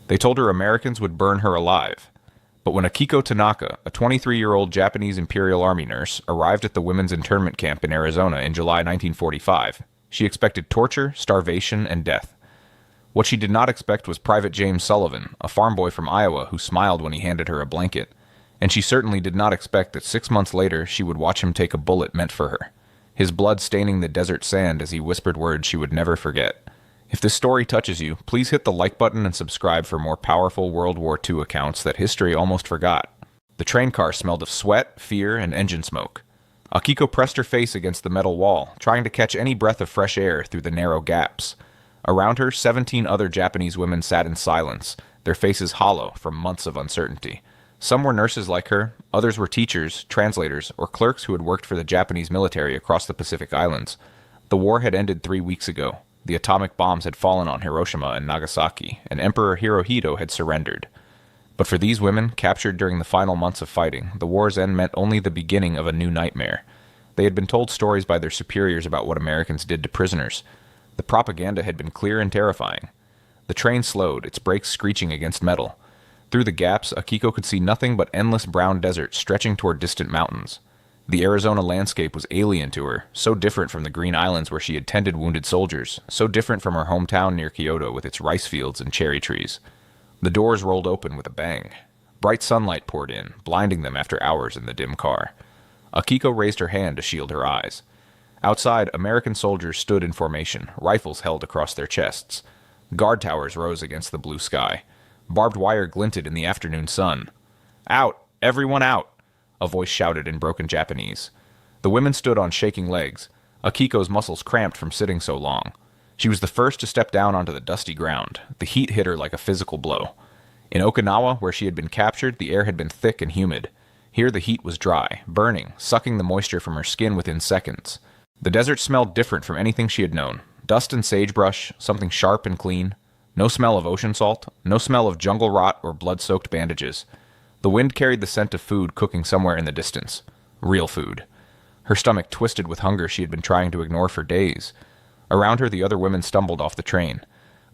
They told her Americans would burn her alive. But when Akiko Tanaka, a 23-year-old Japanese Imperial Army nurse, arrived at the women's internment camp in Arizona in July 1945, she expected torture, starvation, and death. What she did not expect was Private James Sullivan, a farm boy from Iowa who smiled when he handed her a blanket. And she certainly did not expect that 6 months later she would watch him take a bullet meant for her, his blood staining the desert sand as he whispered words she would never forget. If this story touches you, please hit the like button and subscribe for more powerful World War II accounts that history almost forgot. The train car smelled of sweat, fear, and engine smoke. Akiko pressed her face against the metal wall, trying to catch any breath of fresh air through the narrow gaps. Around her, 17 other Japanese women sat in silence, their faces hollow from months of uncertainty. Some were nurses like her, others were teachers, translators, or clerks who had worked for the Japanese military across the Pacific Islands. The war had ended 3 weeks ago. The atomic bombs had fallen on Hiroshima and Nagasaki, and Emperor Hirohito had surrendered. But for these women, captured during the final months of fighting, the war's end meant only the beginning of a new nightmare. They had been told stories by their superiors about what Americans did to prisoners. The propaganda had been clear and terrifying. The train slowed, its brakes screeching against metal. Through the gaps, Akiko could see nothing but endless brown desert stretching toward distant mountains. The Arizona landscape was alien to her, so different from the green islands where she had tended wounded soldiers, so different from her hometown near Kyoto with its rice fields and cherry trees. The doors rolled open with a bang. Bright sunlight poured in, blinding them after hours in the dim car. Akiko raised her hand to shield her eyes. Outside, American soldiers stood in formation, rifles held across their chests. Guard towers rose against the blue sky. Barbed wire glinted in the afternoon sun. "Out! Everyone out!" a voice shouted in broken Japanese. The women stood on shaking legs. Akiko's muscles cramped from sitting so long. She was the first to step down onto the dusty ground. The heat hit her like a physical blow. In Okinawa, where she had been captured, the air had been thick and humid. Here the heat was dry, burning, sucking the moisture from her skin within seconds. The desert smelled different from anything she had known. Dust and sagebrush, something sharp and clean. No smell of ocean salt, no smell of jungle rot or blood-soaked bandages. The wind carried the scent of food cooking somewhere in the distance. Real food. Her stomach twisted with hunger she had been trying to ignore for days. Around her, the other women stumbled off the train.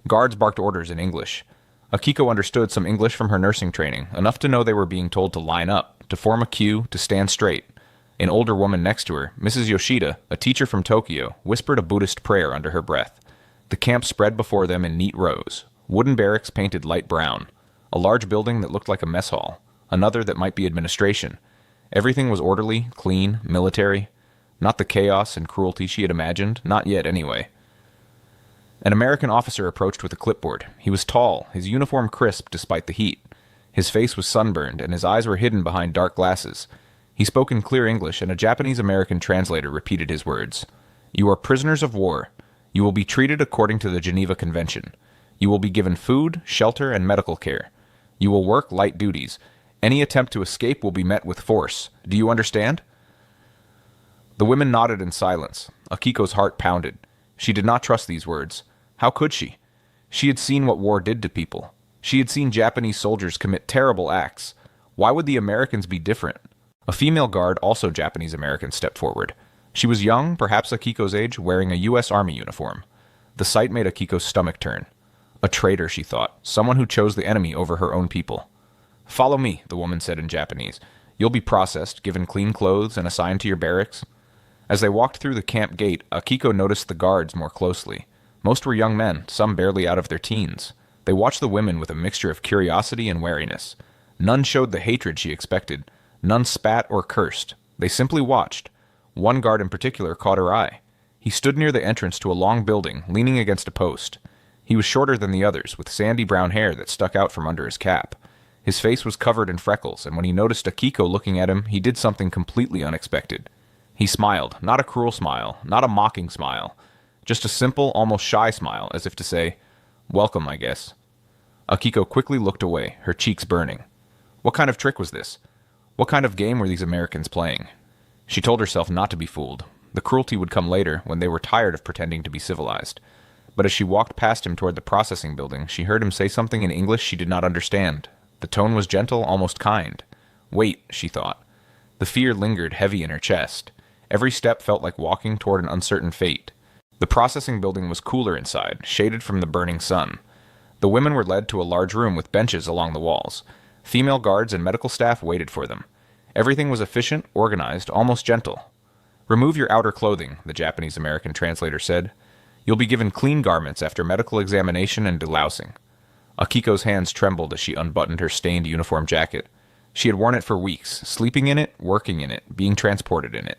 Guards barked orders in English. Akiko understood some English from her nursing training, enough to know they were being told to line up, to form a queue, to stand straight. An older woman next to her, Mrs. Yoshida, a teacher from Tokyo, whispered a Buddhist prayer under her breath. The camp spread before them in neat rows. Wooden barracks painted light brown. A large building that looked like a mess hall. Another that might be administration. Everything was orderly, clean, military. Not the chaos and cruelty she had imagined, not yet anyway. An American officer approached with a clipboard. He was tall, his uniform crisp despite the heat. His face was sunburned, and his eyes were hidden behind dark glasses. He spoke in clear English, and a Japanese-American translator repeated his words. "You are prisoners of war. You will be treated according to the Geneva Convention. You will be given food, shelter, and medical care. You will work light duties. Any attempt to escape will be met with force. Do you understand?" The women nodded in silence. Akiko's heart pounded. She did not trust these words. How could she? She had seen what war did to people. She had seen Japanese soldiers commit terrible acts. Why would the Americans be different? A female guard, also Japanese-American, stepped forward. She was young, perhaps Akiko's age, wearing a U.S. Army uniform. The sight made Akiko's stomach turn. A traitor, she thought. Someone who chose the enemy over her own people. "Follow me," the woman said in Japanese. "You'll be processed, given clean clothes, and assigned to your barracks." As they walked through the camp gate, Akiko noticed the guards more closely. Most were young men, some barely out of their teens. They watched the women with a mixture of curiosity and wariness. None showed the hatred she expected. None spat or cursed. They simply watched. One guard in particular caught her eye. He stood near the entrance to a long building, leaning against a post. He was shorter than the others, with sandy brown hair that stuck out from under his cap. His face was covered in freckles, and when he noticed Akiko looking at him, he did something completely unexpected. He smiled, not a cruel smile, not a mocking smile, just a simple, almost shy smile, as if to say, "Welcome, I guess." Akiko quickly looked away, her cheeks burning. What kind of trick was this? What kind of game were these Americans playing? She told herself not to be fooled. The cruelty would come later, when they were tired of pretending to be civilized. But as she walked past him toward the processing building, she heard him say something in English she did not understand. The tone was gentle, almost kind. Wait, she thought. The fear lingered heavy in her chest. Every step felt like walking toward an uncertain fate. The processing building was cooler inside, shaded from the burning sun. The women were led to a large room with benches along the walls. Female guards and medical staff waited for them. Everything was efficient, organized, almost gentle. "Remove your outer clothing," the Japanese-American translator said. "You'll be given clean garments after medical examination and delousing." Akiko's hands trembled as she unbuttoned her stained uniform jacket. She had worn it for weeks, sleeping in it, working in it, being transported in it.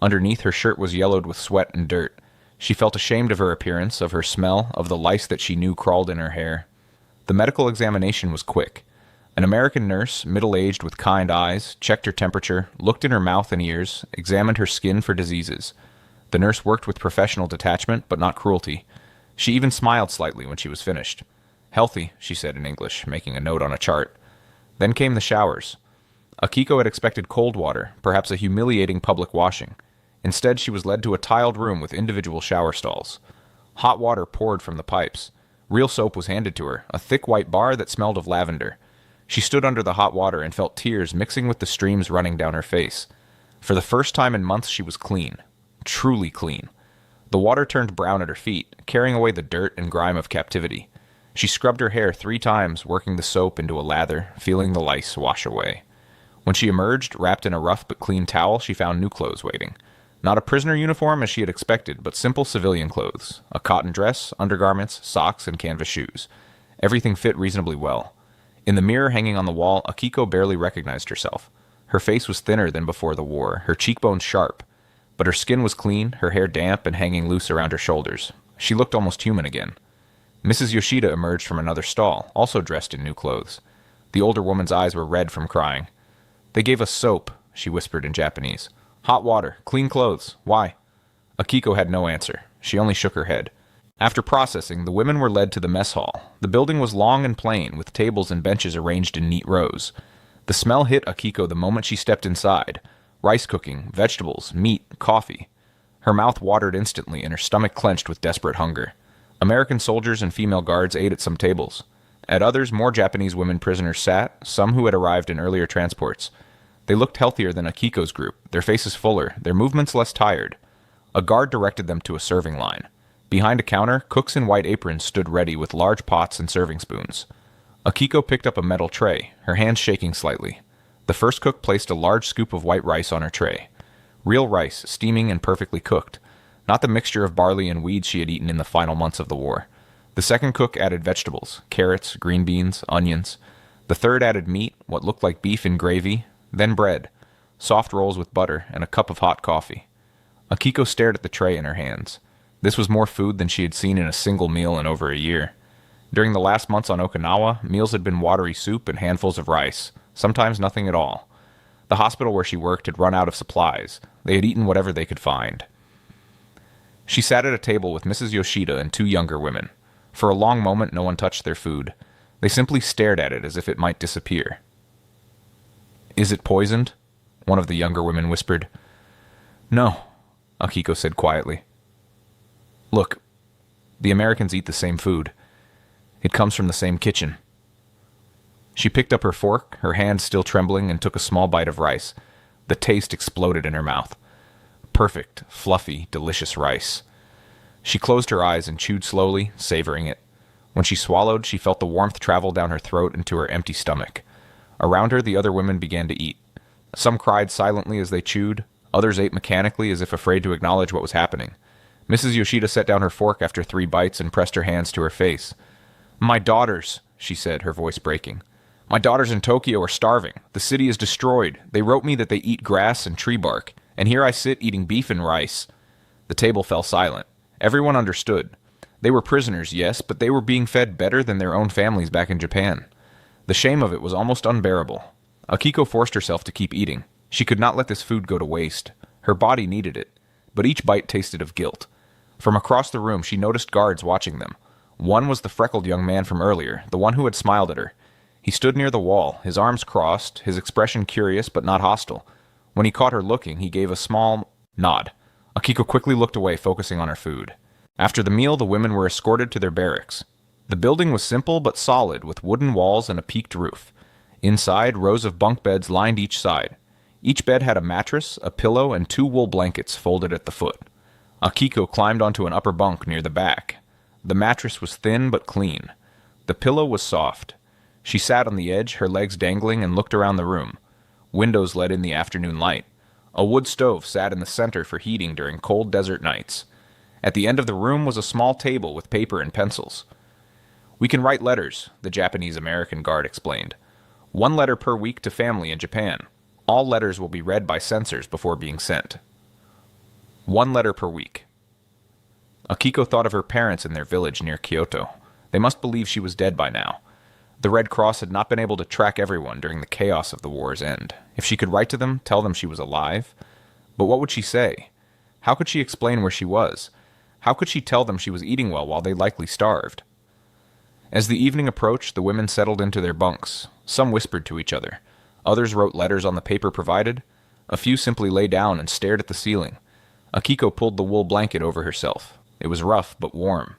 Underneath, her shirt was yellowed with sweat and dirt. She felt ashamed of her appearance, of her smell, of the lice that she knew crawled in her hair. The medical examination was quick. An American nurse, middle-aged with kind eyes, checked her temperature, looked in her mouth and ears, examined her skin for diseases. The nurse worked with professional detachment, but not cruelty. She even smiled slightly when she was finished. "Healthy," she said in English, making a note on a chart. Then came the showers. Akiko had expected cold water, perhaps a humiliating public washing. Instead, she was led to a tiled room with individual shower stalls. Hot water poured from the pipes. Real soap was handed to her, a thick white bar that smelled of lavender. She stood under the hot water and felt tears mixing with the streams running down her face. For the first time in months, she was clean. Truly clean. The water turned brown at her feet, carrying away the dirt and grime of captivity. She scrubbed her hair 3 times, working the soap into a lather, feeling the lice wash away. When she emerged, wrapped in a rough but clean towel, she found new clothes waiting. Not a prisoner uniform as she had expected, but simple civilian clothes. A cotton dress, undergarments, socks, and canvas shoes. Everything fit reasonably well. In the mirror hanging on the wall, Akiko barely recognized herself. Her face was thinner than before the war, her cheekbones sharp. But her skin was clean, her hair damp and hanging loose around her shoulders. She looked almost human again. Mrs. Yoshida emerged from another stall, also dressed in new clothes. The older woman's eyes were red from crying. "They gave us soap," she whispered in Japanese. "Hot water, clean clothes. Why?" Akiko had no answer. She only shook her head. After processing, the women were led to the mess hall. The building was long and plain, with tables and benches arranged in neat rows. The smell hit Akiko the moment she stepped inside. Rice cooking, vegetables, meat, coffee. Her mouth watered instantly and her stomach clenched with desperate hunger. American soldiers and female guards ate at some tables. At others, more Japanese women prisoners sat, some who had arrived in earlier transports. They looked healthier than Akiko's group, their faces fuller, their movements less tired. A guard directed them to a serving line. Behind a counter, cooks in white aprons stood ready with large pots and serving spoons. Akiko picked up a metal tray, her hands shaking slightly. The first cook placed a large scoop of white rice on her tray. Real rice, steaming and perfectly cooked. Not the mixture of barley and weeds she had eaten in the final months of the war. The second cook added vegetables, carrots, green beans, onions. The third added meat, what looked like beef in gravy, then bread, soft rolls with butter, and a cup of hot coffee. Akiko stared at the tray in her hands. This was more food than she had seen in a single meal in over a year. During the last months on Okinawa, meals had been watery soup and handfuls of rice, sometimes nothing at all. The hospital where she worked had run out of supplies. They had eaten whatever they could find. She sat at a table with Mrs. Yoshida and 2 younger women. For a long moment, no one touched their food. They simply stared at it as if it might disappear. "Is it poisoned?" one of the younger women whispered. "No," Akiko said quietly. "Look, the Americans eat the same food. It comes from the same kitchen." She picked up her fork, her hand still trembling, and took a small bite of rice. The taste exploded in her mouth. Perfect, fluffy, delicious rice. She closed her eyes and chewed slowly, savoring it. When she swallowed, she felt the warmth travel down her throat into her empty stomach. Around her, the other women began to eat. Some cried silently as they chewed. Others ate mechanically as if afraid to acknowledge what was happening. Mrs. Yoshida set down her fork after 3 bites and pressed her hands to her face. "My daughters," she said, her voice breaking. "My daughters in Tokyo are starving. The city is destroyed. They wrote me that they eat grass and tree bark. And here I sit eating beef and rice." The table fell silent. Everyone understood. They were prisoners, yes, but they were being fed better than their own families back in Japan. The shame of it was almost unbearable. Akiko forced herself to keep eating. She could not let this food go to waste. Her body needed it. But each bite tasted of guilt. From across the room, she noticed guards watching them. One was the freckled young man from earlier, the one who had smiled at her. He stood near the wall, his arms crossed, his expression curious but not hostile. When he caught her looking, he gave a small nod. Akiko quickly looked away, focusing on her food. After the meal, the women were escorted to their barracks. The building was simple but solid, with wooden walls and a peaked roof. Inside, rows of bunk beds lined each side. Each bed had a mattress, a pillow, and 2 wool blankets folded at the foot. Akiko climbed onto an upper bunk near the back. The mattress was thin but clean. The The pillow was soft. She sat on the edge, her legs dangling, and looked around the room. Windows let in the afternoon light. A wood stove sat in the center for heating during cold desert nights. At the end of the room was a small table with paper and pencils. "We can write letters," the Japanese-American guard explained. "1 letter per week to family in Japan. All letters will be read by censors before being sent." 1 letter per week. Akiko thought of her parents in their village near Kyoto. They must believe she was dead by now. The Red Cross had not been able to track everyone during the chaos of the war's end. If she could write to them, tell them she was alive. But what would she say? How could she explain where she was? How could she tell them she was eating well while they likely starved? As the evening approached, the women settled into their bunks. Some whispered to each other. Others wrote letters on the paper provided. A few simply lay down and stared at the ceiling. Akiko pulled the wool blanket over herself. It was rough but warm.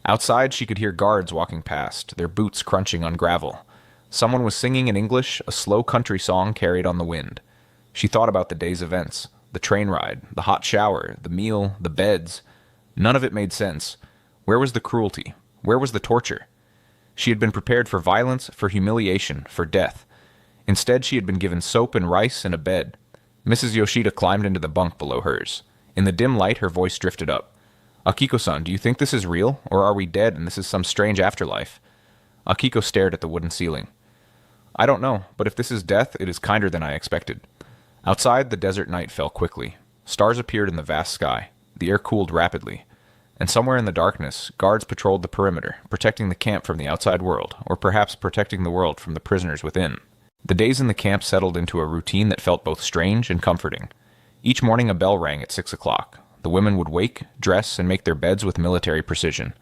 Outside, she could hear guards walking past, their boots crunching on gravel. Someone was singing in English, a slow country song carried on the wind. She thought about the day's events, the train ride, the hot shower, the meal, the beds. None of it made sense. Where was the cruelty? Where was the torture? She had been prepared for violence, for humiliation, for death. Instead, she had been given soap and rice and a bed. Mrs. Yoshida climbed into the bunk below hers. In the dim light, her voice drifted up. "Akiko-san, do you think this is real, or are we dead and this is some strange afterlife?" Akiko stared at the wooden ceiling. "I don't know, but if this is death, it is kinder than I expected." Outside, the desert night fell quickly. Stars appeared in the vast sky. The air cooled rapidly. And somewhere in the darkness, guards patrolled the perimeter, protecting the camp from the outside world, or perhaps protecting the world from the prisoners within. The days in the camp settled into a routine that felt both strange and comforting. Each morning a bell rang at 6 o'clock. The women would wake, dress, and make their beds with military precision.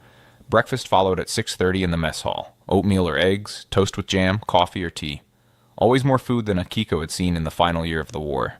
Breakfast followed at 6:30 in the mess hall. Oatmeal or eggs, toast with jam, coffee or tea. Always more food than Akiko had seen in the final year of the war.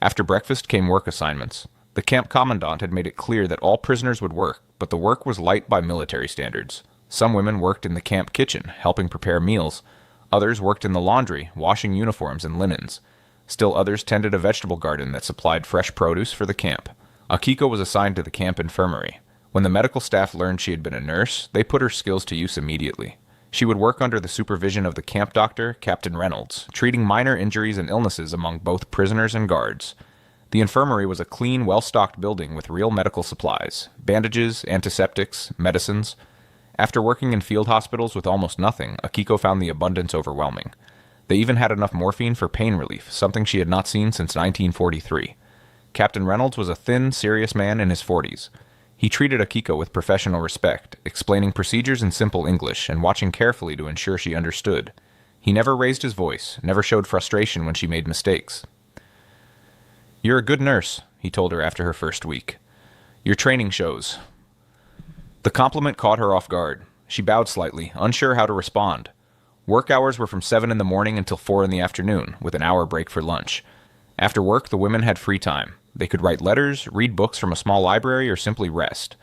After breakfast came work assignments. The camp commandant had made it clear that all prisoners would work, but the work was light by military standards. Some women worked in the camp kitchen, helping prepare meals. Others worked in the laundry, washing uniforms and linens. Still others tended a vegetable garden that supplied fresh produce for the camp. Akiko was assigned to the camp infirmary. When the medical staff learned she had been a nurse, they put her skills to use immediately. She would work under the supervision of the camp doctor, Captain Reynolds, treating minor injuries and illnesses among both prisoners and guards. The infirmary was a clean, well-stocked building with real medical supplies, bandages, antiseptics, medicines. After working in field hospitals with almost nothing, Akiko found the abundance overwhelming. They even had enough morphine for pain relief, something she had not seen since 1943. Captain Reynolds was a thin, serious man in his 40s. He treated Akiko with professional respect, explaining procedures in simple English and watching carefully to ensure she understood. He never raised his voice, never showed frustration when she made mistakes. "You're a good nurse," he told her after her first week. "Your training shows." The compliment caught her off guard. She bowed slightly, unsure how to respond. Work hours were from 7 in the morning until 4 in the afternoon, with an hour break for lunch. After work, the women had free time. They could write letters, read books from a small library, or simply rest.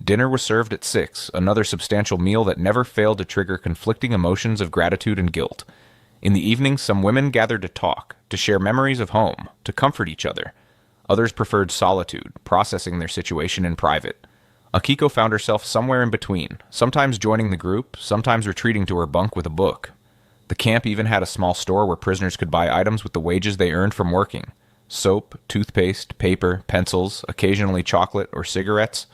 Dinner was served at 6, another substantial meal that never failed to trigger conflicting emotions of gratitude and guilt. In the evening, some women gathered to talk, to share memories of home, to comfort each other. Others preferred solitude, processing their situation in private. Akiko found herself somewhere in between, sometimes joining the group, sometimes retreating to her bunk with a book. The camp even had a small store where prisoners could buy items with the wages they earned from working. Soap, toothpaste, paper, pencils, occasionally chocolate or cigarettes.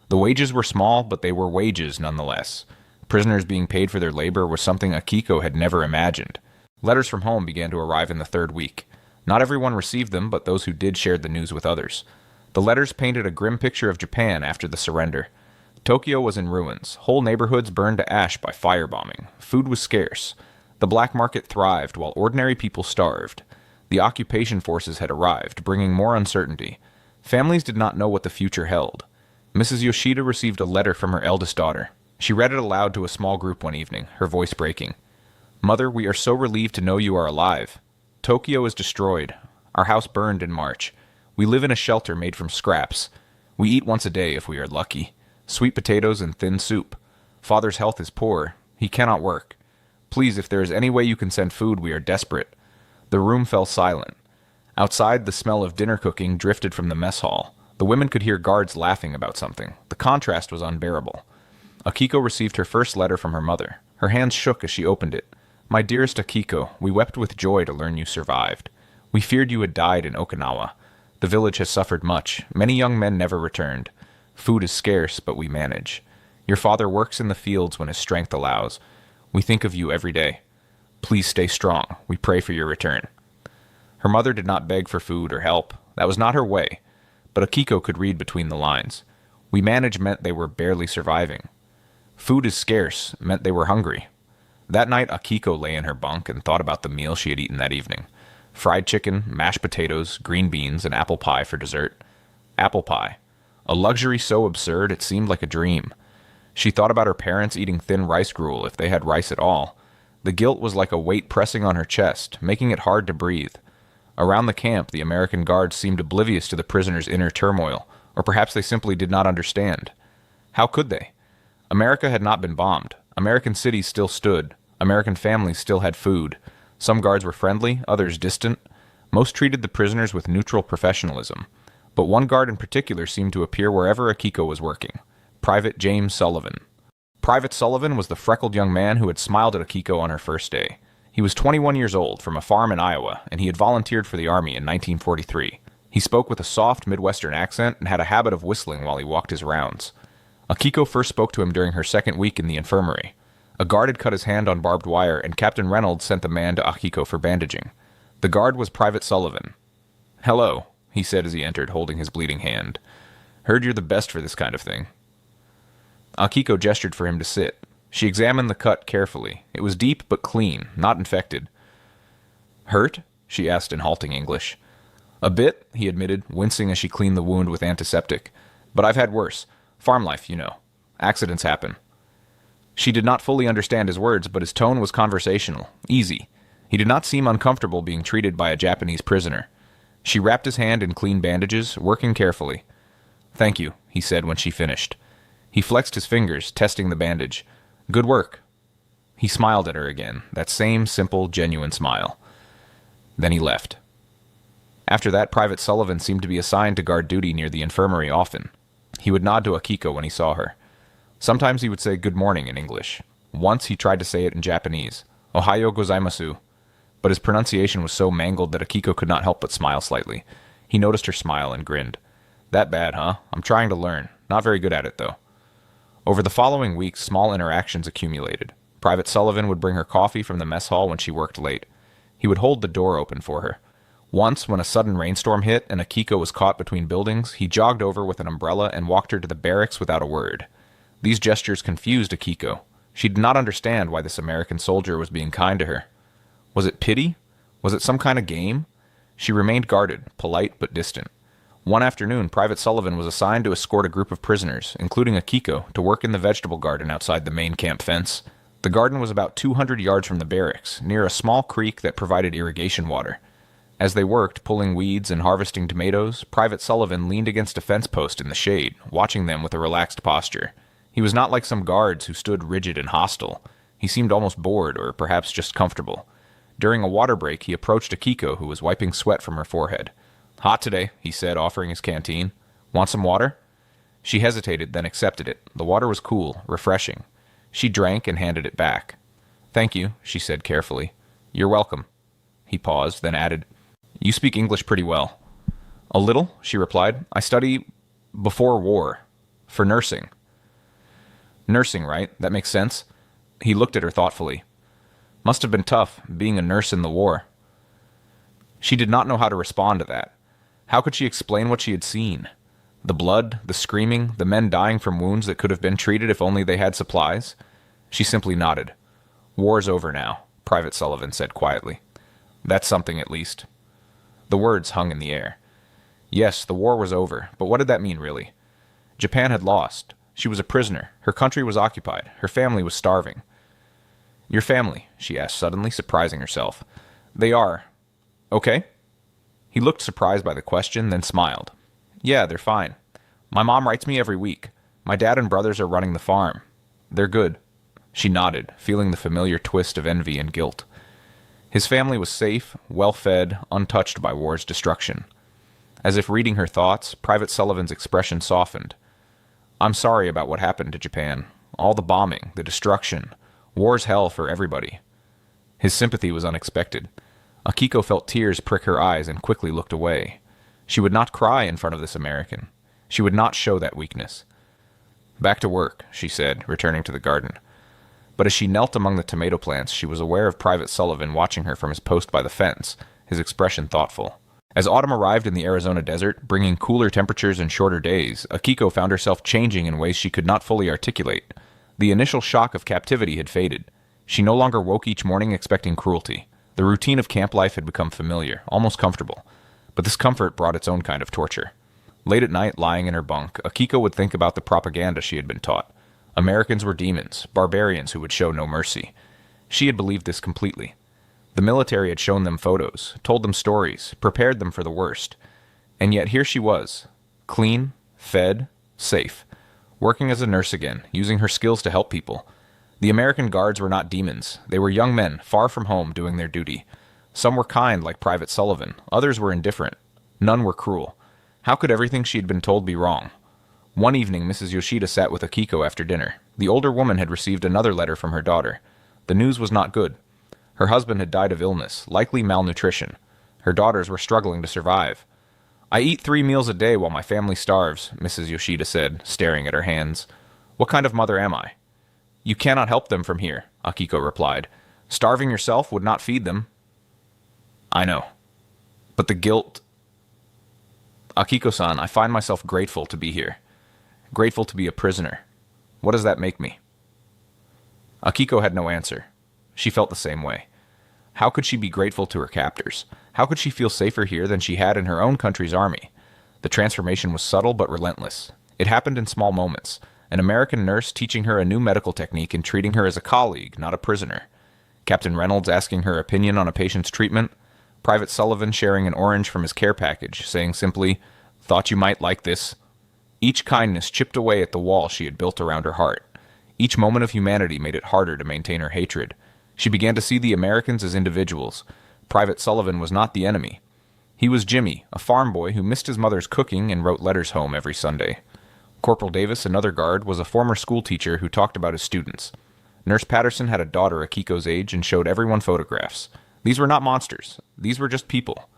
The wages were small, but they were wages nonetheless. Prisoners being paid for their labor was something Akiko had never imagined. Letters from home began to arrive in the 3rd week. Not everyone received them, but those who did shared the news with others. The letters painted a grim picture of Japan after the surrender. Tokyo was in ruins. Whole neighborhoods burned to ash by firebombing. Food was scarce. The black market thrived while ordinary people starved. The occupation forces had arrived, bringing more uncertainty. Families did not know what the future held. Mrs. Yoshida received a letter from her eldest daughter. She read it aloud to a small group one evening, her voice breaking. "Mother, we are so relieved to know you are alive. Tokyo is destroyed. Our house burned in March. We live in a shelter made from scraps. We eat once a day if we are lucky. Sweet potatoes and thin soup. Father's health is poor. He cannot work. Please, if there is any way you can send food, we are desperate." The room fell silent. Outside, the smell of dinner cooking drifted from the mess hall. The women could hear guards laughing about something. The contrast was unbearable. Akiko received her first letter from her mother. Her hands shook as she opened it. My dearest Akiko, we wept with joy to learn you survived. We feared you had died in Okinawa. The village has suffered much. Many young men never returned. Food is scarce, but we manage. Your father works in the fields when his strength allows. We think of you every day. Please stay strong. We pray for your return. Her mother did not beg for food or help. That was not her way. But Akiko could read between the lines. We manage meant they were barely surviving. Food is scarce meant they were hungry. That night, Akiko lay in her bunk and thought about the meal she had eaten that evening. Fried chicken, mashed potatoes, green beans, and apple pie for dessert. Apple pie. A luxury so absurd it seemed like a dream. She thought about her parents eating thin rice gruel if they had rice at all. The guilt was like a weight pressing on her chest, making it hard to breathe. Around the camp, the American guards seemed oblivious to the prisoners' inner turmoil, or perhaps they simply did not understand. How could they? America had not been bombed. American cities still stood. American families still had food. Some guards were friendly, others distant. Most treated the prisoners with neutral professionalism. But one guard in particular seemed to appear wherever Akiko was working. Private James Sullivan. Private Sullivan was the freckled young man who had smiled at Akiko on her first day. He was 21 years old, from a farm in Iowa, and he had volunteered for the Army in 1943. He spoke with a soft Midwestern accent and had a habit of whistling while he walked his rounds. Akiko first spoke to him during her second week in the infirmary. A guard had cut his hand on barbed wire, and Captain Reynolds sent the man to Akiko for bandaging. The guard was Private Sullivan. "Hello," he said as he entered, holding his bleeding hand. "Heard you're the best for this kind of thing." Akiko gestured for him to sit. She examined the cut carefully. It was deep but clean, not infected. "Hurt?" she asked in halting English. "A bit," he admitted, wincing as she cleaned the wound with antiseptic. "But I've had worse. Farm life, you know. Accidents happen." She did not fully understand his words, but his tone was conversational, easy. He did not seem uncomfortable being treated by a Japanese prisoner. She wrapped his hand in clean bandages, working carefully. "Thank you," he said when she finished. He flexed his fingers, testing the bandage. "Good work." He smiled at her again, that same simple, genuine smile. Then he left. After that, Private Sullivan seemed to be assigned to guard duty near the infirmary often. He would nod to Akiko when he saw her. Sometimes he would say good morning in English. Once he tried to say it in Japanese, "Ohayo gozaimasu," but his pronunciation was so mangled that Akiko could not help but smile slightly. He noticed her smile and grinned. "That bad, huh? I'm trying to learn. Not very good at it, though." Over the following weeks, small interactions accumulated. Private Sullivan would bring her coffee from the mess hall when she worked late. He would hold the door open for her. Once, when a sudden rainstorm hit and Akiko was caught between buildings, he jogged over with an umbrella and walked her to the barracks without a word. These gestures confused Akiko. She did not understand why this American soldier was being kind to her. Was it pity? Was it some kind of game? She remained guarded, polite but distant. One afternoon, Private Sullivan was assigned to escort a group of prisoners, including Akiko, to work in the vegetable garden outside the main camp fence. The garden was about 200 yards from the barracks, near a small creek that provided irrigation water. As they worked, pulling weeds and harvesting tomatoes, Private Sullivan leaned against a fence post in the shade, watching them with a relaxed posture. He was not like some guards who stood rigid and hostile. He seemed almost bored, or perhaps just comfortable. During a water break, he approached Akiko, who was wiping sweat from her forehead. "Hot today," he said, offering his canteen. "Want some water?" She hesitated, then accepted it. The water was cool, refreshing. She drank and handed it back. "Thank you," she said carefully. "You're welcome." He paused, then added, "You speak English pretty well." "A little," she replied. "I study before war, for nursing." "Nursing, right? That makes sense." He looked at her thoughtfully. "Must have been tough, being a nurse in the war." She did not know how to respond to that. How could she explain what she had seen? The blood, the screaming, the men dying from wounds that could have been treated if only they had supplies? She simply nodded. "War's over now," Private Sullivan said quietly. "That's something at least." The words hung in the air. Yes, the war was over, but what did that mean really? Japan had lost. She was a prisoner. Her country was occupied. Her family was starving. "Your family?" she asked suddenly, surprising herself. "They are. Okay?" He looked surprised by the question, then smiled. "Yeah, they're fine. My mom writes me every week. My dad and brothers are running the farm. They're good." She nodded, feeling the familiar twist of envy and guilt. His family was safe, well-fed, untouched by war's destruction. As if reading her thoughts, Private Sullivan's expression softened. "I'm sorry about what happened to Japan. all the bombing, the destruction. War's hell for everybody. His sympathy was unexpected. Akiko felt tears prick her eyes and quickly looked away. She would not cry in front of this American. She would not show that weakness. "Back to work," she said, returning to the garden. But as she knelt among the tomato plants, she was aware of Private Sullivan watching her from his post by the fence, his expression thoughtful. As autumn arrived in the Arizona desert, bringing cooler temperatures and shorter days, Akiko found herself changing in ways she could not fully articulate. The initial shock of captivity had faded. She no longer woke each morning expecting cruelty. The routine of camp life had become familiar, almost comfortable. But this comfort brought its own kind of torture. Late at night, lying in her bunk, Akiko would think about the propaganda she had been taught. Americans were demons, barbarians who would show no mercy. She had believed this completely. The military had shown them photos, told them stories, prepared them for the worst. And yet here she was, clean, fed, safe, working as a nurse again, using her skills to help people. The American guards were not demons. They were young men, far from home, doing their duty. Some were kind, like Private Sullivan. Others were indifferent. None were cruel. How could everything she had been told be wrong? One evening, Mrs. Yoshida sat with Akiko after dinner. The older woman had received another letter from her daughter. The news was not good. Her husband had died of illness, likely malnutrition. Her daughters were struggling to survive. "I eat 3 meals a day while my family starves," Mrs. Yoshida said, staring at her hands. "What kind of mother am I?" "You cannot help them from here," Akiko replied. "Starving yourself would not feed them." "I know. But the guilt—" "Akiko-san, I find myself grateful to be here. Grateful to be a prisoner. What does that make me?" Akiko had no answer. She felt the same way. How could she be grateful to her captors? How could she feel safer here than she had in her own country's army? The transformation was subtle but relentless. It happened in small moments. An American nurse teaching her a new medical technique and treating her as a colleague, not a prisoner. Captain Reynolds asking her opinion on a patient's treatment. Private Sullivan sharing an orange from his care package, saying simply, "Thought you might like this." Each kindness chipped away at the wall she had built around her heart. Each moment of humanity made it harder to maintain her hatred. She began to see the Americans as individuals. Private Sullivan was not the enemy. He was Jimmy, a farm boy who missed his mother's cooking and wrote letters home every Sunday. Corporal Davis, another guard, was a former school teacher who talked about his students. Nurse Patterson had a daughter Akiko's age and showed everyone photographs. These were not monsters. These were just people,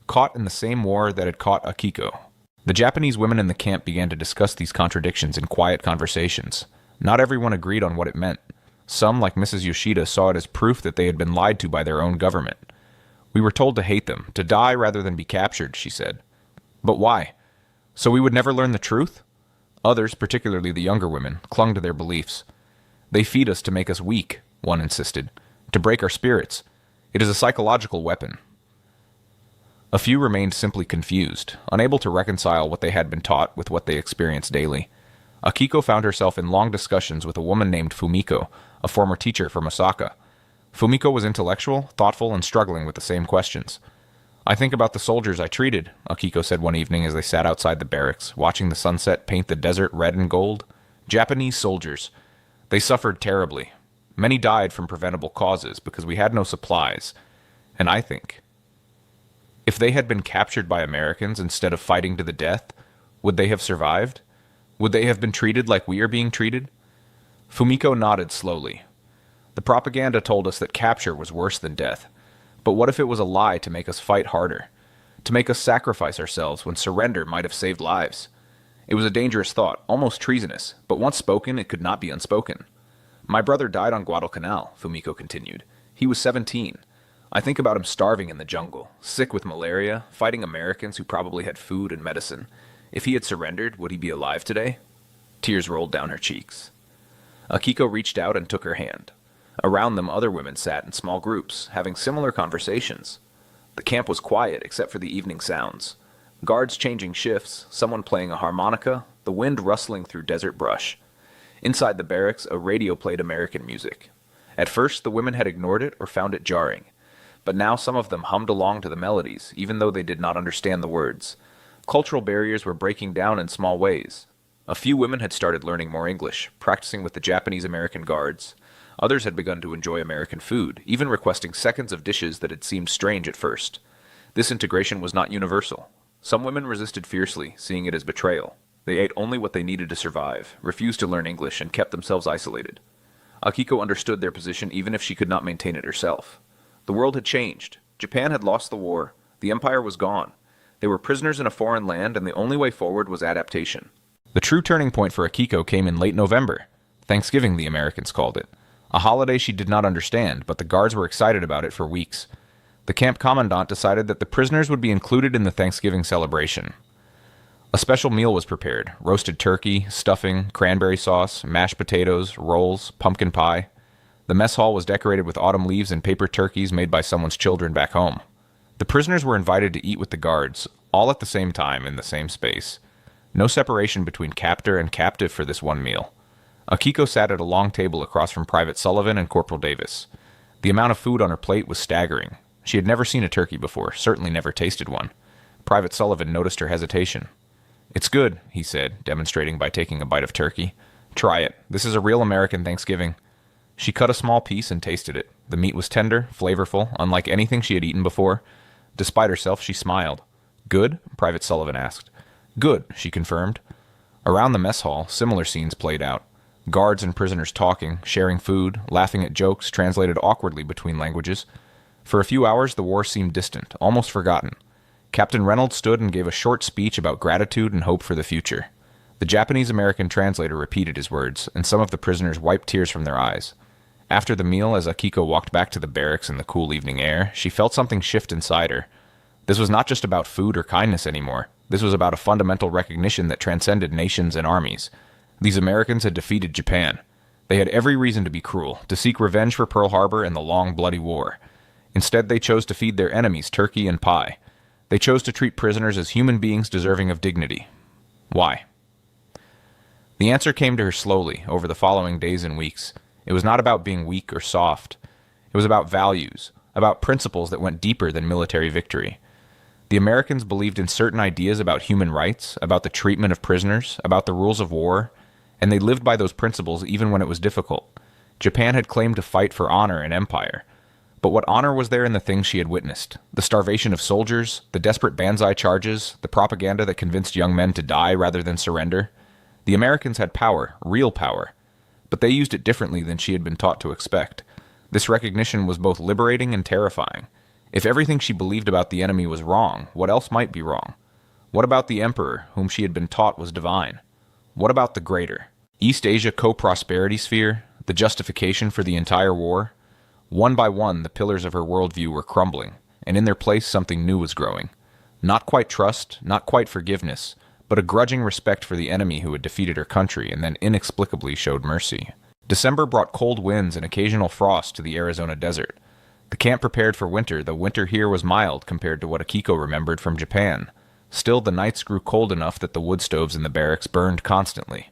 caught in the same war that had caught Akiko. The Japanese women in the camp began to discuss these contradictions in quiet conversations. Not everyone agreed on what it meant. Some, like Mrs. Yoshida, saw it as proof that they had been lied to by their own government. "We were told to hate them, to die rather than be captured," she said. "But why? So we would never learn the truth?" Others, particularly the younger women, clung to their beliefs. "They feed us to make us weak," one insisted, "to break our spirits. It is a psychological weapon." A few remained simply confused, unable to reconcile what they had been taught with what they experienced daily. Akiko found herself in long discussions with a woman named Fumiko, a former teacher from Osaka. Fumiko was intellectual, thoughtful, and struggling with the same questions. "I think about the soldiers I treated," Akiko said one evening as they sat outside the barracks, watching the sunset paint the desert red and gold. "Japanese soldiers. They suffered terribly. Many died from preventable causes because we had no supplies. And I think, if they had been captured by Americans instead of fighting to the death, would they have survived? Would they have been treated like we are being treated?" Fumiko nodded slowly. "The propaganda told us that capture was worse than death. But what if it was a lie to make us fight harder? To make us sacrifice ourselves when surrender might have saved lives? It was a dangerous thought, almost treasonous, but once spoken, it could not be unspoken. My brother died on Guadalcanal," Fumiko continued. "He was 17. I think about him starving in the jungle, sick with malaria, fighting Americans who probably had food and medicine. If he had surrendered, would he be alive today?" Tears rolled down her cheeks. Akiko reached out and took her hand. Around them, other women sat in small groups, having similar conversations. The camp was quiet except for the evening sounds. Guards changing shifts, someone playing a harmonica, the wind rustling through desert brush. Inside the barracks, a radio played American music. At first, the women had ignored it or found it jarring. But now some of them hummed along to the melodies, even though they did not understand the words. Cultural barriers were breaking down in small ways. A few women had started learning more English, practicing with the Japanese-American guards. Others had begun to enjoy American food, even requesting seconds of dishes that had seemed strange at first. This integration was not universal. Some women resisted fiercely, seeing it as betrayal. They ate only what they needed to survive, refused to learn English, and kept themselves isolated. Akiko understood their position even if she could not maintain it herself. The world had changed. Japan had lost the war. The empire was gone. They were prisoners in a foreign land, and the only way forward was adaptation. The true turning point for Akiko came in late November. Thanksgiving, the Americans called it. A holiday she did not understand, but the guards were excited about it for weeks. The camp commandant decided that the prisoners would be included in the Thanksgiving celebration. A special meal was prepared: roasted turkey, stuffing, cranberry sauce, mashed potatoes, rolls, pumpkin pie. The mess hall was decorated with autumn leaves and paper turkeys made by someone's children back home. The prisoners were invited to eat with the guards, all at the same time in the same space. No separation between captor and captive for this one meal. Akiko sat at a long table across from Private Sullivan and Corporal Davis. The amount of food on her plate was staggering. She had never seen a turkey before, certainly never tasted one. Private Sullivan noticed her hesitation. "It's good," he said, demonstrating by taking a bite of turkey. "Try it. This is a real American Thanksgiving." She cut a small piece and tasted it. The meat was tender, flavorful, unlike anything she had eaten before. Despite herself, she smiled. "Good?" Private Sullivan asked. "Good," she confirmed. Around the mess hall, similar scenes played out. Guards and prisoners talking, sharing food, laughing at jokes translated awkwardly between languages. For a few hours, the war seemed distant, almost forgotten. Captain Reynolds stood and gave a short speech about gratitude and hope for the future. The Japanese-American translator repeated his words, and some of the prisoners wiped tears from their eyes. After the meal, as Akiko walked back to the barracks in the cool evening air, she felt something shift inside her. This was not just about food or kindness anymore. This was about a fundamental recognition that transcended nations and armies. These Americans had defeated Japan. They had every reason to be cruel, to seek revenge for Pearl Harbor and the long, bloody war. Instead, they chose to feed their enemies turkey and pie. They chose to treat prisoners as human beings deserving of dignity. Why? The answer came to her slowly over the following days and weeks. It was not about being weak or soft. It was about values, about principles that went deeper than military victory. The Americans believed in certain ideas about human rights, about the treatment of prisoners, about the rules of war, and they lived by those principles even when it was difficult. Japan had claimed to fight for honor and empire. But what honor was there in the things she had witnessed? The starvation of soldiers, the desperate banzai charges, the propaganda that convinced young men to die rather than surrender. The Americans had power, real power, but they used it differently than she had been taught to expect. This recognition was both liberating and terrifying. If everything she believed about the enemy was wrong, what else might be wrong? What about the emperor, whom she had been taught was divine? What about the greater? East Asia co-prosperity sphere, the justification for the entire war? One by one, the pillars of her worldview were crumbling, and in their place something new was growing. Not quite trust, not quite forgiveness, but a grudging respect for the enemy who had defeated her country and then inexplicably showed mercy. December brought cold winds and occasional frost to the Arizona desert. The camp prepared for winter, though winter here was mild compared to what Akiko remembered from Japan. Still, the nights grew cold enough that the wood stoves in the barracks burned constantly.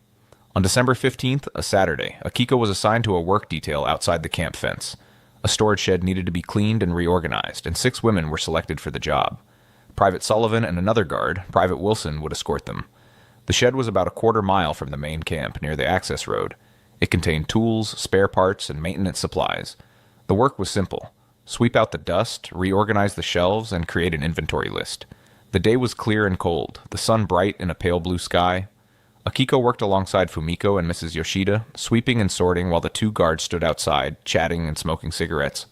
On December 15th, a Saturday, Akiko was assigned to a work detail outside the camp fence. A storage shed needed to be cleaned and reorganized, and 6 women were selected for the job. Private Sullivan and another guard, Private Wilson, would escort them. The shed was about a quarter-mile from the main camp, near the access road. It contained tools, spare parts, and maintenance supplies. The work was simple. Sweep out the dust, reorganize the shelves, and create an inventory list. The day was clear and cold, the sun bright in a pale blue sky. Akiko worked alongside Fumiko and Mrs. Yoshida, sweeping and sorting while the 2 guards stood outside, chatting and smoking cigarettes.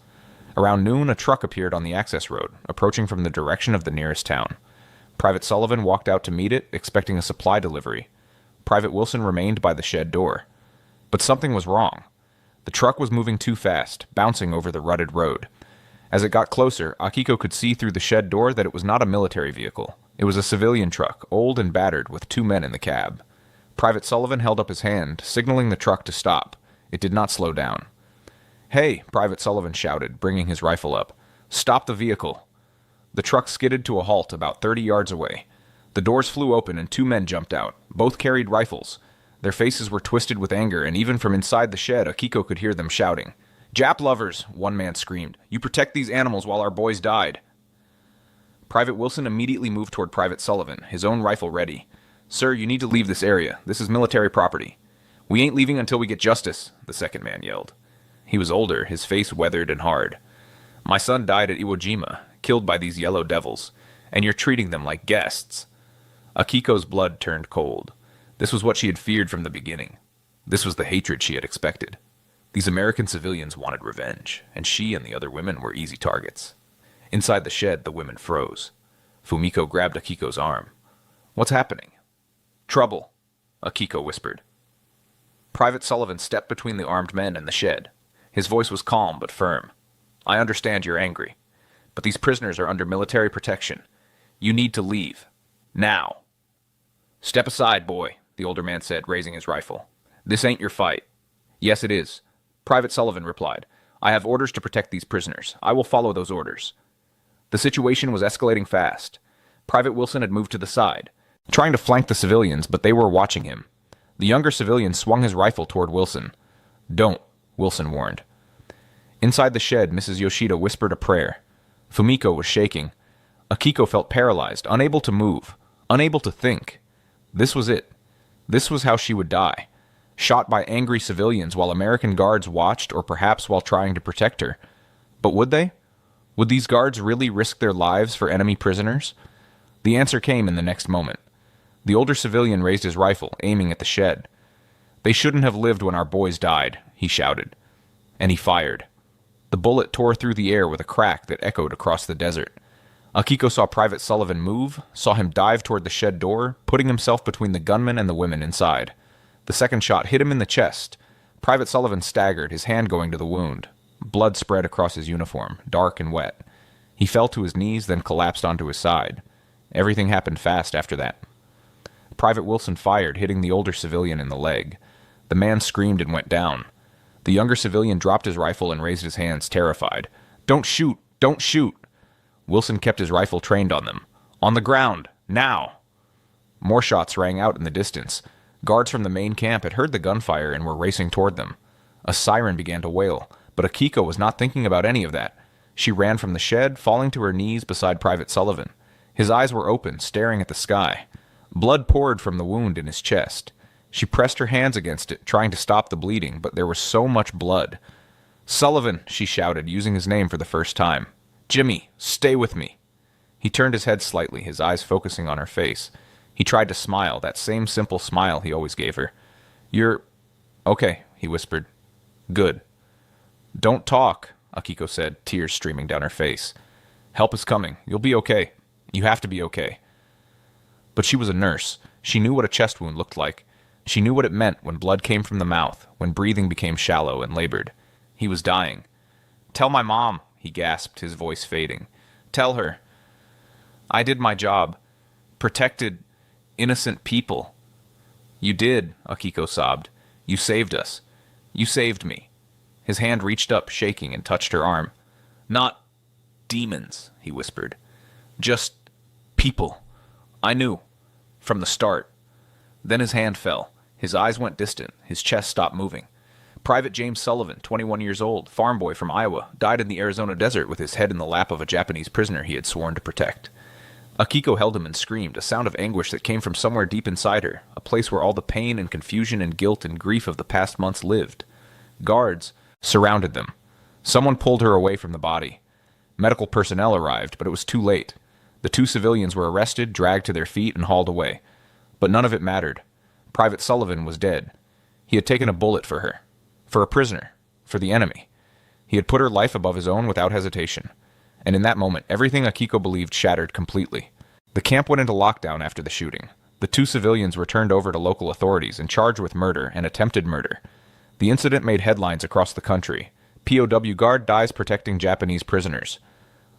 Around noon, a truck appeared on the access road, approaching from the direction of the nearest town. Private Sullivan walked out to meet it, expecting a supply delivery. Private Wilson remained by the shed door. But something was wrong. The truck was moving too fast, bouncing over the rutted road. As it got closer, Akiko could see through the shed door that it was not a military vehicle. It was a civilian truck, old and battered, with 2 men in the cab. Private Sullivan held up his hand, signaling the truck to stop. It did not slow down. "Hey," Private Sullivan shouted, bringing his rifle up. "Stop the vehicle." The truck skidded to a halt about 30 yards away. The doors flew open and 2 men jumped out. Both carried rifles. Their faces were twisted with anger, and even from inside the shed, Akiko could hear them shouting. "Jap lovers," one man screamed. "You protect these animals while our boys died." Private Wilson immediately moved toward Private Sullivan, his own rifle ready. "Sir, you need to leave this area. This is military property." "We ain't leaving until we get justice," the second man yelled. He was older, his face weathered and hard. "My son died at Iwo Jima, killed by these yellow devils, and you're treating them like guests." Akiko's blood turned cold. This was what she had feared from the beginning. This was the hatred she had expected. These American civilians wanted revenge, and she and the other women were easy targets. Inside the shed, the women froze. Fumiko grabbed Akiko's arm. "What's happening?" "Trouble," Akiko whispered. Private Sullivan stepped between the armed men and the shed. His voice was calm but firm. "I understand you're angry, but these prisoners are under military protection. You need to leave. Now." "Step aside, boy," the older man said, raising his rifle. "This ain't your fight." "Yes, it is," Private Sullivan replied. "I have orders to protect these prisoners. I will follow those orders." The situation was escalating fast. Private Wilson had moved to the side, trying to flank the civilians, but they were watching him. The younger civilian swung his rifle toward Wilson. "Don't," Wilson warned. Inside the shed, Mrs. Yoshida whispered a prayer. Fumiko was shaking. Akiko felt paralyzed, unable to move, unable to think. This was it. This was how she would die. Shot by angry civilians while American guards watched, or perhaps while trying to protect her. But would they? Would these guards really risk their lives for enemy prisoners? The answer came in the next moment. The older civilian raised his rifle, aiming at the shed. "They shouldn't have lived when our boys died," he shouted. And he fired. The bullet tore through the air with a crack that echoed across the desert. Akiko saw Private Sullivan move, saw him dive toward the shed door, putting himself between the gunman and the women inside. The second shot hit him in the chest. Private Sullivan staggered, his hand going to the wound. Blood spread across his uniform, dark and wet. He fell to his knees, then collapsed onto his side. Everything happened fast after that. Private Wilson fired, hitting the older civilian in the leg. The man screamed and went down. The younger civilian dropped his rifle and raised his hands, terrified. "Don't shoot! Don't shoot!" Wilson kept his rifle trained on them. "On the ground! Now!" More shots rang out in the distance. Guards from the main camp had heard the gunfire and were racing toward them. A siren began to wail, but Akiko was not thinking about any of that. She ran from the shed, falling to her knees beside Private Sullivan. His eyes were open, staring at the sky. Blood poured from the wound in his chest. She pressed her hands against it, trying to stop the bleeding, but there was so much blood. "Sullivan," she shouted, using his name for the first time. "Jimmy, stay with me." He turned his head slightly, his eyes focusing on her face. He tried to smile, that same simple smile he always gave her. "You're... okay," he whispered. "Good." "Don't talk," Akiko said, tears streaming down her face. "Help is coming. You'll be okay. You have to be okay." But she was a nurse. She knew what a chest wound looked like. She knew what it meant when blood came from the mouth, when breathing became shallow and labored. He was dying. "Tell my mom," he gasped, his voice fading. "Tell her. I did my job. Protected innocent people." "You did," Akiko sobbed. "You saved us. You saved me." His hand reached up, shaking, and touched her arm. "Not demons," he whispered. "Just people. I knew. From the start." Then his hand fell. His eyes went distant. His chest stopped moving. Private James Sullivan, 21 years old, farm boy from Iowa, died in the Arizona desert with his head in the lap of a Japanese prisoner he had sworn to protect. Akiko held him and screamed, a sound of anguish that came from somewhere deep inside her, a place where all the pain and confusion and guilt and grief of the past months lived. Guards surrounded them. Someone pulled her away from the body. Medical personnel arrived, but it was too late. The two civilians were arrested, dragged to their feet, and hauled away. But none of it mattered. Private Sullivan was dead. He had taken a bullet for her. For a prisoner. For the enemy. He had put her life above his own without hesitation. And in that moment, everything Akiko believed shattered completely. The camp went into lockdown after the shooting. The two civilians were turned over to local authorities and charged with murder and attempted murder. The incident made headlines across the country. POW guard dies protecting Japanese prisoners.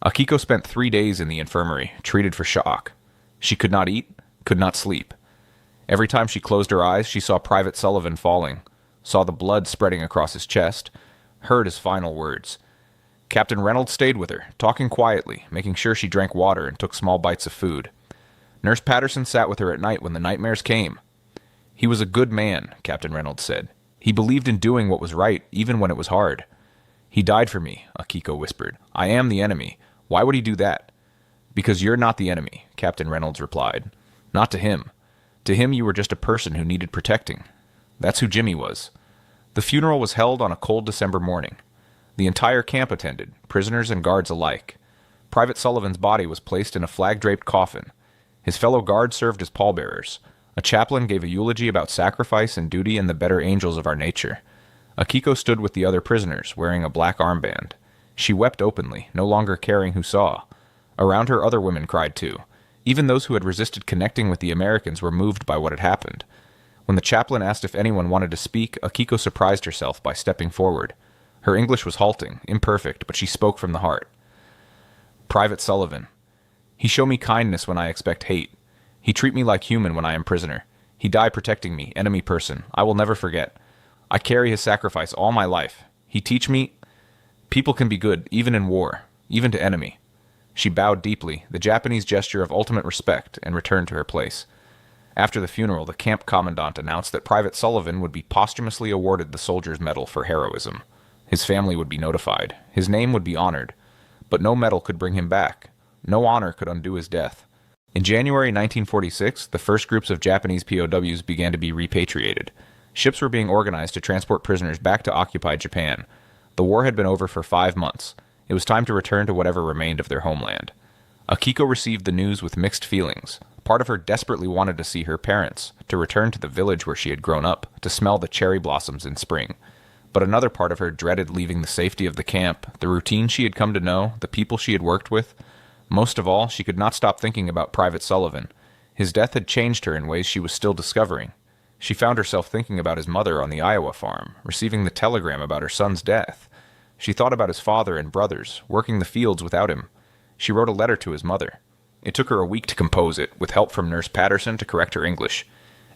Akiko spent 3 days in the infirmary, treated for shock. She could not eat, could not sleep. Every time she closed her eyes, she saw Private Sullivan falling, saw the blood spreading across his chest, heard his final words. Captain Reynolds stayed with her, talking quietly, making sure she drank water and took small bites of food. Nurse Patterson sat with her at night when the nightmares came. "He was a good man," Captain Reynolds said. "He believed in doing what was right, even when it was hard." "He died for me," Akiko whispered. "I am the enemy. Why would he do that?" "Because you're not the enemy," Captain Reynolds replied. "Not to him. To him you were just a person who needed protecting. That's who Jimmy was." The funeral was held on a cold December morning. The entire camp attended, prisoners and guards alike. Private Sullivan's body was placed in a flag-draped coffin. His fellow guards served as pallbearers. A chaplain gave a eulogy about sacrifice and duty and the better angels of our nature. Akiko stood with the other prisoners, wearing a black armband. She wept openly, no longer caring who saw. Around her, other women cried too. Even those who had resisted connecting with the Americans were moved by what had happened. When the chaplain asked if anyone wanted to speak, Akiko surprised herself by stepping forward. Her English was halting, imperfect, but she spoke from the heart. Private Sullivan. He show me kindness when I expect hate. He treat me like human when I am prisoner. He die protecting me, enemy person. I will never forget. I carry his sacrifice all my life. He teach me people can be good, even in war, even to enemy. She bowed deeply, the Japanese gesture of ultimate respect, and returned to her place. After the funeral, the camp commandant announced that Private Sullivan would be posthumously awarded the Soldier's Medal for heroism. His family would be notified. His name would be honored. But no medal could bring him back. No honor could undo his death. In January 1946, the first groups of Japanese POWs began to be repatriated. Ships were being organized to transport prisoners back to occupied Japan. The war had been over for 5 months. It was time to return to whatever remained of their homeland. Akiko received the news with mixed feelings. Part of her desperately wanted to see her parents, to return to the village where she had grown up, to smell the cherry blossoms in spring. But another part of her dreaded leaving the safety of the camp, the routine she had come to know, the people she had worked with. Most of all, she could not stop thinking about Private Sullivan. His death had changed her in ways she was still discovering. She found herself thinking about his mother on the Iowa farm, receiving the telegram about her son's death. She thought about his father and brothers, working the fields without him. She wrote a letter to his mother. It took her a week to compose it, with help from Nurse Patterson to correct her English.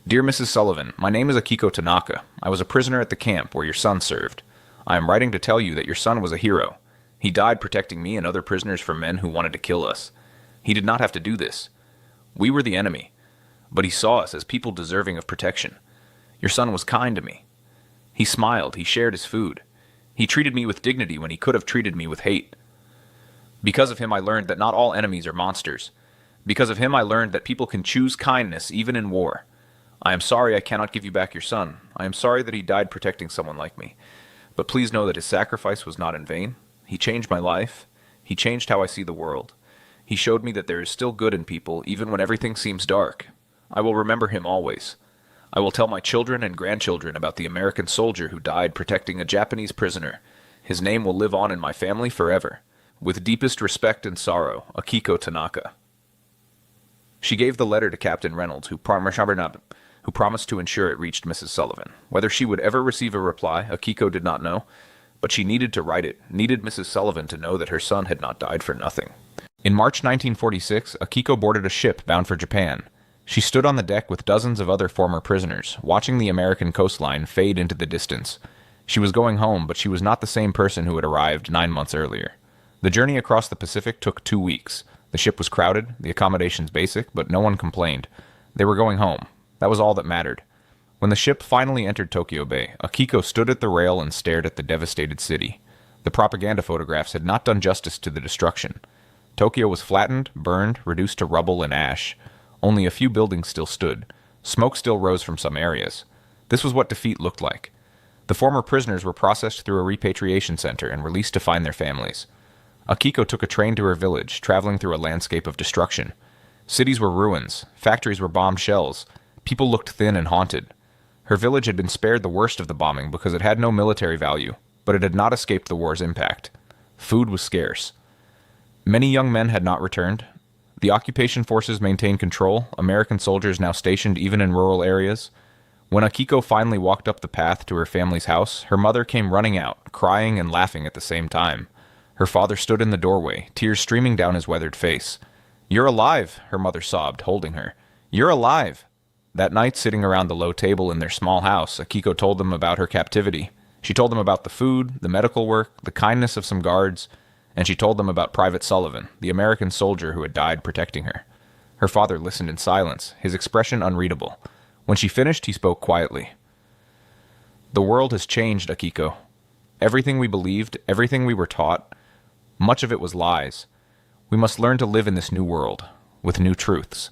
Dear Mrs. Sullivan, my name is Akiko Tanaka. I was a prisoner at the camp where your son served. I am writing to tell you that your son was a hero. He died protecting me and other prisoners from men who wanted to kill us. He did not have to do this. We were the enemy, but he saw us as people deserving of protection. Your son was kind to me. He smiled, he shared his food. He treated me with dignity when he could have treated me with hate. Because of him I learned that not all enemies are monsters. Because of him I learned that people can choose kindness even in war. I am sorry I cannot give you back your son. I am sorry that he died protecting someone like me. But please know that his sacrifice was not in vain. He changed my life. He changed how I see the world. He showed me that there is still good in people even when everything seems dark. I will remember him always. I will tell my children and grandchildren about the American soldier who died protecting a Japanese prisoner. His name will live on in my family forever. With deepest respect and sorrow, Akiko Tanaka. She gave the letter to Captain Reynolds, who promised to ensure it reached Mrs. Sullivan. Whether she would ever receive a reply, Akiko did not know, but she needed to write it, needed Mrs. Sullivan to know that her son had not died for nothing. In March 1946, Akiko boarded a ship bound for Japan. She stood on the deck with dozens of other former prisoners, watching the American coastline fade into the distance. She was going home, but she was not the same person who had arrived 9 months earlier. The journey across the Pacific took 2 weeks. The ship was crowded, the accommodations basic, but no one complained. They were going home. That was all that mattered. When the ship finally entered Tokyo Bay, Akiko stood at the rail and stared at the devastated city. The propaganda photographs had not done justice to the destruction. Tokyo was flattened, burned, reduced to rubble and ash. Only a few buildings still stood. Smoke still rose from some areas. This was what defeat looked like. The former prisoners were processed through a repatriation center and released to find their families. Akiko took a train to her village, traveling through a landscape of destruction. Cities were ruins. Factories were bombed shells. People looked thin and haunted. Her village had been spared the worst of the bombing because it had no military value, but it had not escaped the war's impact. Food was scarce. Many young men had not returned. The occupation forces maintained control, American soldiers now stationed even in rural areas. When Akiko finally walked up the path to her family's house, her mother came running out, crying and laughing at the same time. Her father stood in the doorway, tears streaming down his weathered face. "You're alive," her mother sobbed, holding her. "You're alive." That night, sitting around the low table in their small house, Akiko told them about her captivity. She told them about the food, the medical work, the kindness of some guards, and she told them about Private Sullivan, the American soldier who had died protecting her. Her father listened in silence, his expression unreadable. When she finished, he spoke quietly. "The world has changed, Akiko. Everything we believed, everything we were taught, much of it was lies. We must learn to live in this new world, with new truths."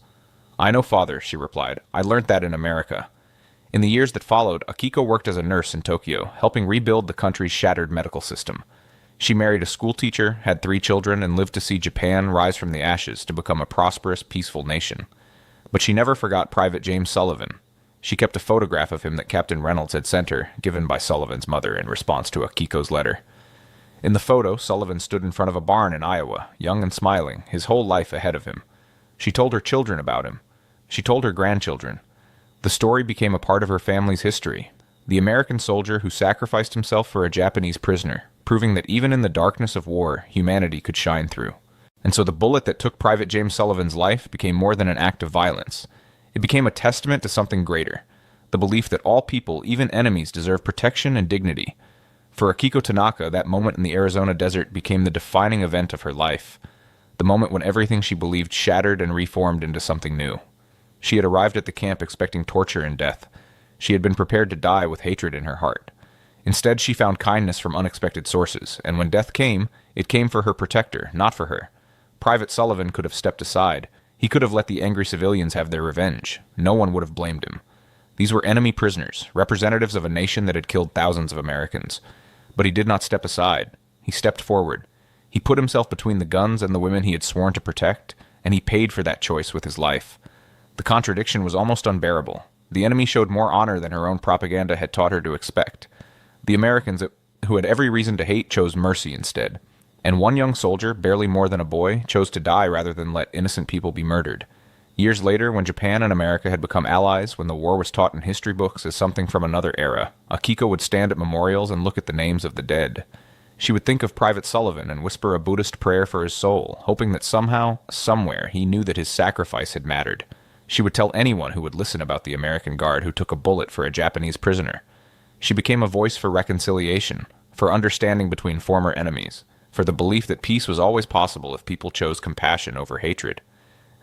"I know, Father," she replied. "I learned that in America." In the years that followed, Akiko worked as a nurse in Tokyo, helping rebuild the country's shattered medical system. She married a schoolteacher, had 3 children, and lived to see Japan rise from the ashes to become a prosperous, peaceful nation. But she never forgot Private James Sullivan. She kept a photograph of him that Captain Reynolds had sent her, given by Sullivan's mother in response to Akiko's letter. In the photo, Sullivan stood in front of a barn in Iowa, young and smiling, his whole life ahead of him. She told her children about him. She told her grandchildren. The story became a part of her family's history. The American soldier who sacrificed himself for a Japanese prisoner, proving that even in the darkness of war, humanity could shine through. And so the bullet that took Private James Sullivan's life became more than an act of violence. It became a testament to something greater, the belief that all people, even enemies, deserve protection and dignity. For Akiko Tanaka, that moment in the Arizona desert became the defining event of her life, the moment when everything she believed shattered and reformed into something new. She had arrived at the camp expecting torture and death. She had been prepared to die with hatred in her heart. Instead, she found kindness from unexpected sources, and when death came, it came for her protector, not for her. Private Sullivan could have stepped aside. He could have let the angry civilians have their revenge. No one would have blamed him. These were enemy prisoners, representatives of a nation that had killed thousands of Americans. But he did not step aside. He stepped forward. He put himself between the guns and the women he had sworn to protect, and he paid for that choice with his life. The contradiction was almost unbearable. The enemy showed more honor than her own propaganda had taught her to expect. The Americans, who had every reason to hate, chose mercy instead. And one young soldier, barely more than a boy, chose to die rather than let innocent people be murdered. Years later, when Japan and America had become allies, when the war was taught in history books as something from another era, Akiko would stand at memorials and look at the names of the dead. She would think of Private Sullivan and whisper a Buddhist prayer for his soul, hoping that somehow, somewhere, he knew that his sacrifice had mattered. She would tell anyone who would listen about the American guard who took a bullet for a Japanese prisoner. She became a voice for reconciliation, for understanding between former enemies, for the belief that peace was always possible if people chose compassion over hatred.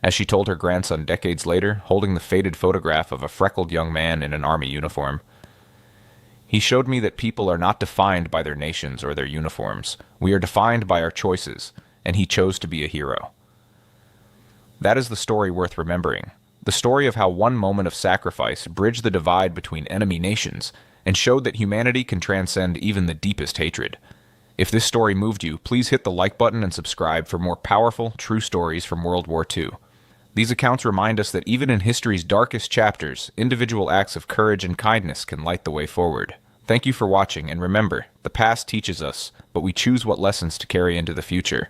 As she told her grandson decades later, holding the faded photograph of a freckled young man in an army uniform, "He showed me that people are not defined by their nations or their uniforms. We are defined by our choices, and he chose to be a hero." That is the story worth remembering. The story of how one moment of sacrifice bridged the divide between enemy nations and showed that humanity can transcend even the deepest hatred. If this story moved you, please hit the like button and subscribe for more powerful, true stories from World War II. These accounts remind us that even in history's darkest chapters, individual acts of courage and kindness can light the way forward. Thank you for watching, and remember, the past teaches us, but we choose what lessons to carry into the future.